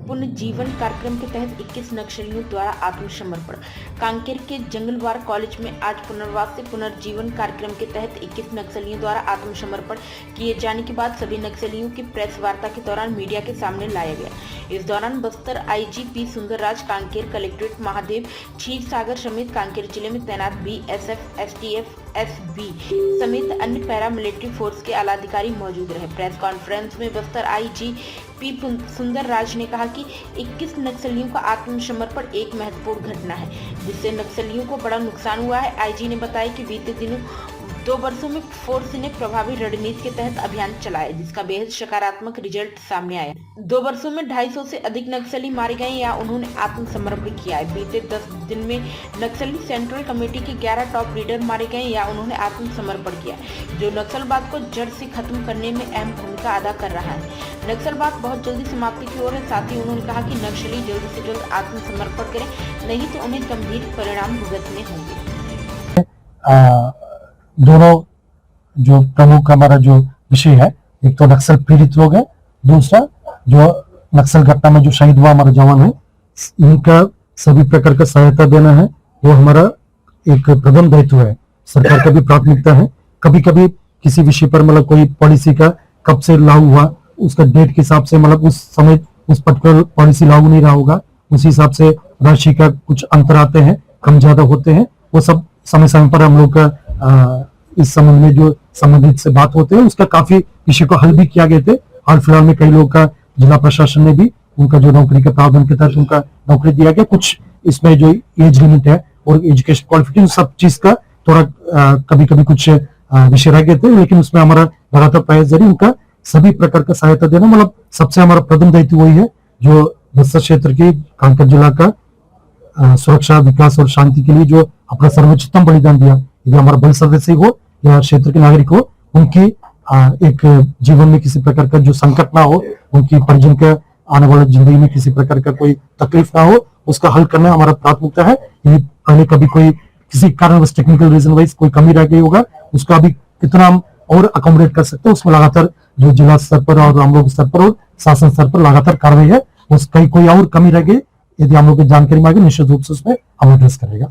पुनर्जीवन कार्यक्रम के तहत 21 नक्सलियों द्वारा आत्मसमर्पण। कांकेर के जंगलवार कॉलेज में आज पुनर्वास से पुनर्जीवन कार्यक्रम के तहत 21 नक्सलियों द्वारा आत्मसमर्पण किए जाने के बाद सभी नक्सलियों की प्रेस वार्ता के दौरान मीडिया के सामने लाया गया। इस दौरान Bastar IG P Sundarraj, Kanker collectorate Mahadev, Kshir Sagar समेत कांकेर जिले में तैनात बीएसएफ, एसटीएफ, एसबी समेत अन्य पैरामिलिट्री फोर्स के आला अधिकारी मौजूद रहे। प्रेस कॉन्फ्रेंस में बस्तर आईजी पी सुंदरराज ने कहा कि 21 नक्सलियों का आत्मसमर्पण एक महत्वपूर्ण घटना है जिससे नक्सलियों को बड़ा नुकसान हुआ है। आईजी ने बताया कि बीते दिनों 2 वर्षों में फोर्स ने प्रभावी रणनीति के तहत अभियान चलाया जिसका बेहद सकारात्मक रिजल्ट सामने आया। 2 वर्षों में 250 से अधिक नक्सली मारे गए या उन्होंने आत्मसमर्पण किया है। बीते 10 दिन में नक्सली सेंट्रल कमेटी के 11 टॉप लीडर मारे गए या उन्होंने आत्मसमर्पण किया, जो नक्सलवाद को जड़ से खत्म करने में अहम भूमिका अदा कर रहा है। नक्सलवाद बहुत जल्दी समाप्ति की ओर है। साथ ही उन्होंने कहा कि नक्सली जल्द से जल्द आत्मसमर्पण करें, नहीं तो उन्हें गंभीर परिणाम भुगतने होंगे। दोनों जो प्रमुख हमारा जो विषय है, एक तो नक्सल पीड़ित लोग है, दूसरा जो नक्सल घटना में जो शहीद हुआ हमारा जवान है, इनका सभी प्रकार का सहायता देना है, वो हमारा एक प्रथम दायित्व है। सरकार का भी प्राथमिकता है। कभी कभी किसी विषय पर मतलब कोई पॉलिसी का कब से लागू हुआ, उसका डेट के हिसाब से मतलब उस समय उस पर्टिकुलर पॉलिसी लागू नहीं रहा होगा, उसी हिसाब से राशि का कुछ अंतर आते हैं, कम ज्यादा होते हैं। वो सब समय समय पर हम लोग का इस संबंध में जो संबंधित से बात होते हैं, उसका काफी विषय को हल भी किया गए थे। हाल फिलहाल में कई लोग का जिला प्रशासन ने भी उनका जो नौकरी के प्रावधान के तहत उनका नौकरी दिया गया। कुछ इसमें जो एज लिमिट है और एजुकेशन क्वालिफिकेशन सब चीज का थोड़ा कभी कभी कुछ विषय रह गए थे, लेकिन उसमें हमारा लगातार प्रयास जारी, उनका सभी प्रकार का सहायता देना। मतलब सबसे हमारा प्रथम दायित्व वही है जो बस्तर क्षेत्र के कांकेर जिला का सुरक्षा, विकास और शांति के लिए जो अपना सर्वोच्चतम बलिदान दिया, यदि हमारा बल सदस्य हो या क्षेत्र के नागरिक हो, उनकी एक जीवन में किसी प्रकार का जो संकट ना हो, उनकी परिजन के आने वाले जिंदगी में किसी प्रकार का कोई तकलीफ ना हो, उसका हल करना हमारा प्राथमिकता है। यदि पहले कभी कोई किसी कारणवश टेक्निकल रीजन वाइज कोई कमी रह गई होगा, उसका अभी कितना हम और अकोमोडेट कर सकते हैं, उसमें लगातार जो जिला स्तर पर और हम लोग स्तर पर और शासन स्तर पर लगातार कार्रवाई है। उस कहीं कोई और कमी रह गई, यदि हम लोग की जानकारी मांगे, निश्चित रूप से उसमें हम एड्रेस करेगा।